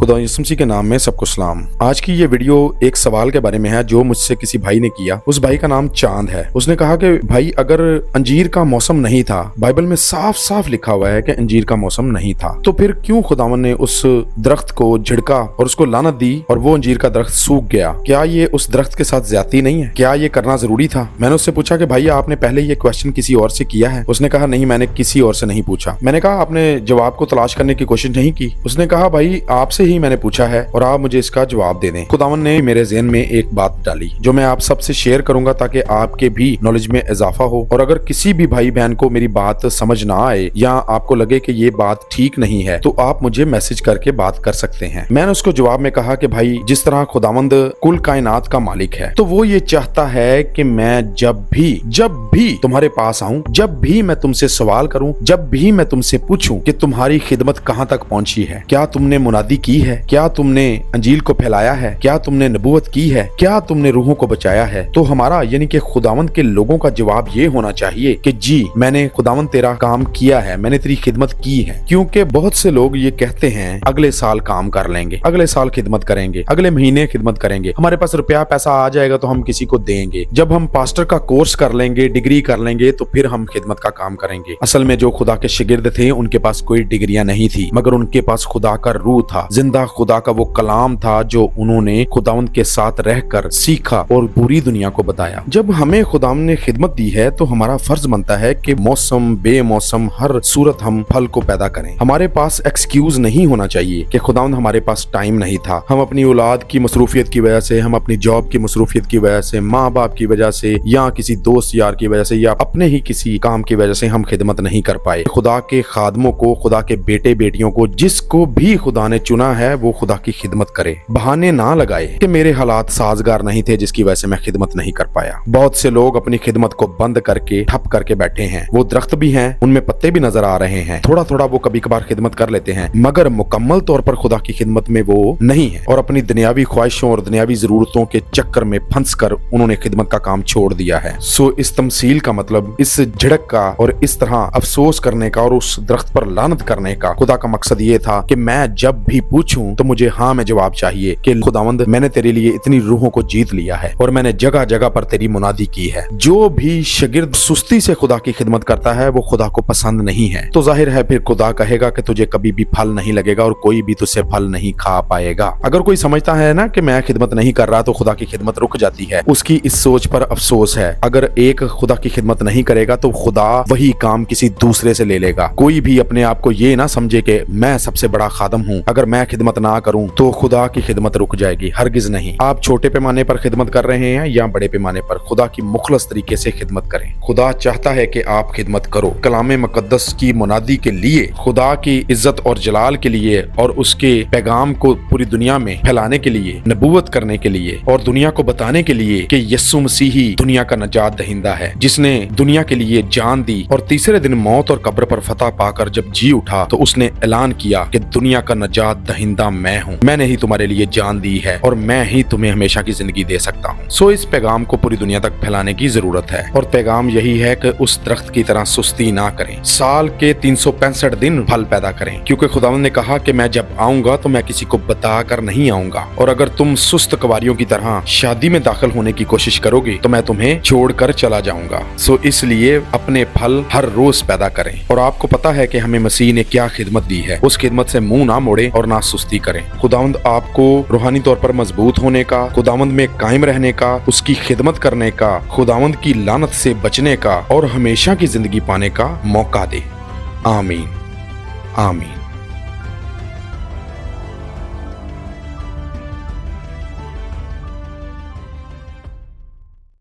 खुदा यीशु मसीह के नाम में सबको सलाम। आज की ये वीडियो एक सवाल के बारे में है जो मुझसे किसी भाई ने किया। उस भाई का नाम चांद है। उसने कहा कि भाई अगर अंजीर का मौसम नहीं था, बाइबल में साफ साफ लिखा हुआ है कि अंजीर का मौसम नहीं था, तो फिर क्यों खुदावन ने उस दरख्त को झिड़का और उसको लानत दी और वो अंजीर का दरख्त सूख गया? क्या ये उस दरख्त के साथ ज्यादती नहीं है? क्या ये करना जरूरी था? मैंने उससे पूछा कि भाई आपने पहले ये क्वेश्चन किसी और से किया है? उसने कहा नहीं, मैंने किसी और से नहीं पूछा। मैंने कहा आपने जवाब को तलाश करने की कोशिश नहीं की? उसने कहा भाई आपसे ही मैंने पूछा है और आप मुझे इसका जवाब दे दें। खुदावन ने मेरे ज़हन में एक बात डाली जो मैं आप सबसे शेयर करूंगा ताकि आपके भी नॉलेज में इजाफा हो, और अगर किसी भी भाई बहन को मेरी बात समझ ना आए या आपको लगे कि ये बात ठीक नहीं है तो आप मुझे मैसेज करके बात कर सकते हैं। मैंने उसको जवाब में कहा कि भाई जिस तरह खुदावंद कुल कायनात का मालिक है तो वो ये चाहता है कि मैं जब भी तुम्हारे पास आऊं, जब भी मैं तुमसे सवाल करूं, जब भी मैं तुमसे पूछूं कि तुम्हारी खिदमत कहां तक पहुंची है, क्या तुमने मुनादी की है, क्या तुमने अंजील को फैलाया है, क्या तुमने नबूवत की है, क्या तुमने रूहों को बचाया है, तो हमारा यानी कि खुदावंद के लोगों का जवाब ये होना चाहिए कि जी मैंने खुदावंद तेरा काम किया है, मैंने तेरी खिदमत की है। क्योंकि बहुत से लोग ये कहते हैं अगले साल काम कर लेंगे, अगले साल खिदमत करेंगे, अगले महीने खिदमत करेंगे, हमारे पास रुपया पैसा आ जाएगा तो हम किसी को देंगे, जब हम पास्टर का कोर्स कर लेंगे, डिग्री कर लेंगे तो फिर हम खिदमत का काम करेंगे। असल में जो खुदा के शागिर्द थे उनके पास कोई डिग्रियां नहीं थी, मगर उनके पास खुदा का रूह था, जिंदा खुदा का वो कलाम था जो उन्होंने खुदावंद के साथ रहकर सीखा और पूरी दुनिया को बताया। जब हमें खुदावंद ने खिदमत दी है तो हमारा फर्ज बनता है कि मौसम बेमौसम हर सूरत हम फल को पैदा करें। हमारे पास एक्सक्यूज नहीं होना चाहिए कि खुदावंद हमारे पास टाइम नहीं था, हम अपनी औलाद की मसरूफियत की वजह से, हम अपनी जॉब की मसरूफियत की वजह से, माँ बाप की वजह से, या किसी दोस्त यार की वजह से, या अपने ही किसी काम की वजह से हम खिदमत नहीं कर पाए। खुदा के खादमों को, खुदा के बेटे बेटियों को, जिसको भी खुदा ने चुना है वो खुदा की खिदमत करे। बहाने ना लगाए कि मेरे हालात साजगार नहीं थे जिसकी वजह से मैं खिदमत नहीं कर पाया। बहुत से लोग अपनी खिदमत को बंद करके ठप करके बैठे हैं। वो दरख्त भी हैं, उनमें पत्ते भी नजर आ रहे हैं, थोड़ा थोड़ा वो कभी कभार खिदमत कर लेते हैं, मगर मुकम्मल तौर पर खुदा की खिदमत में वो नहीं है, और अपनी दुनियावी ख्वाहिशों और दुनियावी जरूरतों के चक्कर में फंस कर उन्होंने खिदमत का काम छोड़ दिया है। सो इस तमसील का मतलब, इस झिड़क का और इस तरह अफसोस करने का और उस दरख्त पर लानत करने का खुदा का मकसद ये था कि मैं जब भी पूछूं तो मुझे हाँ में जवाब चाहिए कि खुदावंद मैंने तेरे लिए इतनी रूहों को जीत लिया है और मैंने जगह जगह पर तेरी मुनादी की है। जो भी शागिर्द सुस्ती से खुदा की खिदमत करता है वो खुदा को पसंद नहीं है, तो जाहिर है फिर खुदा कहेगा कि तुझे कभी भी फल नहीं लगेगा और कोई भी तुझसे फल नहीं खा पाएगा। अगर कोई समझता है ना कि मैं खिदमत नहीं कर रहा तो खुदा की खिदमत रुक जाती है, उसकी इस सोच पर अफसोस है। अगर एक खुदा की खिदमत नहीं करेगा तो खुदा वही काम किसी दूसरे से ले लेगा। कोई भी अपने आप को ये ना समझे कि मैं सबसे बड़ा खादम हूँ, अगर मैं खिदमत ना करूँ तो खुदा की खिदमत रुक जाएगी। हरगिज नहीं। आप छोटे पैमाने पर खिदमत कर रहे हैं या बड़े पैमाने पर, खुदा की मुखलस तरीके से खिदमत करें। खुदा चाहता है कि आप खिदमत करो, कलामे मुकद्दस की मुनादी के लिए, खुदा की इज्जत और जलाल के लिए, और उसके पैगाम को पूरी दुनिया में फैलाने के लिए, नबूवत करने के लिए, और दुनिया को बताने के लिए कि यीशु मसीह ही दुनिया का नजात दहिंदा है, जिसने दुनिया के लिए जान दी और तीसरे दिन मौत और कब्र पर फतह पाकर जब जी उठा तो उसने ऐलान किया कि दुनिया का नजात दहिंदा मैं हूँ, मैंने ही तुम्हारे लिए जान दी है और मैं ही तुम्हें हमेशा की जिंदगी दे सकता हूँ। सो इस पैगाम को पूरी दुनिया तक फैलाने की जरूरत है, और पैगाम यही है कि उस दरख्त की तरह सुस्ती ना करें, साल के 365 दिन फल पैदा करें, क्योंकि खुदावंद ने कहा कि मैं जब आऊंगा तो मैं किसी को बता कर नहीं आऊंगा, और अगर तुम सुस्त कवारियों की तरह शादी में दाखिल होने की कोशिश करोगे तो मैं तुम्हें छोड़कर चला जाऊंगा। सो इसलिए अपने फल हर रोज पैदा करें, और आपको पता है कि हमें मसीह ने क्या खिदमत दी है, उस खिदमत से मुंह ना मोड़े और ना सुस्ती करें। खुदावंद आपको रूहानी तौर पर मजबूत होने का, खुदावंद में कायम रहने का, उसकी खिदमत करने का, खुदावंद की लानत से बचने का और हमेशा की जिंदगी पाने का मौका दे। आमीन, आमीन।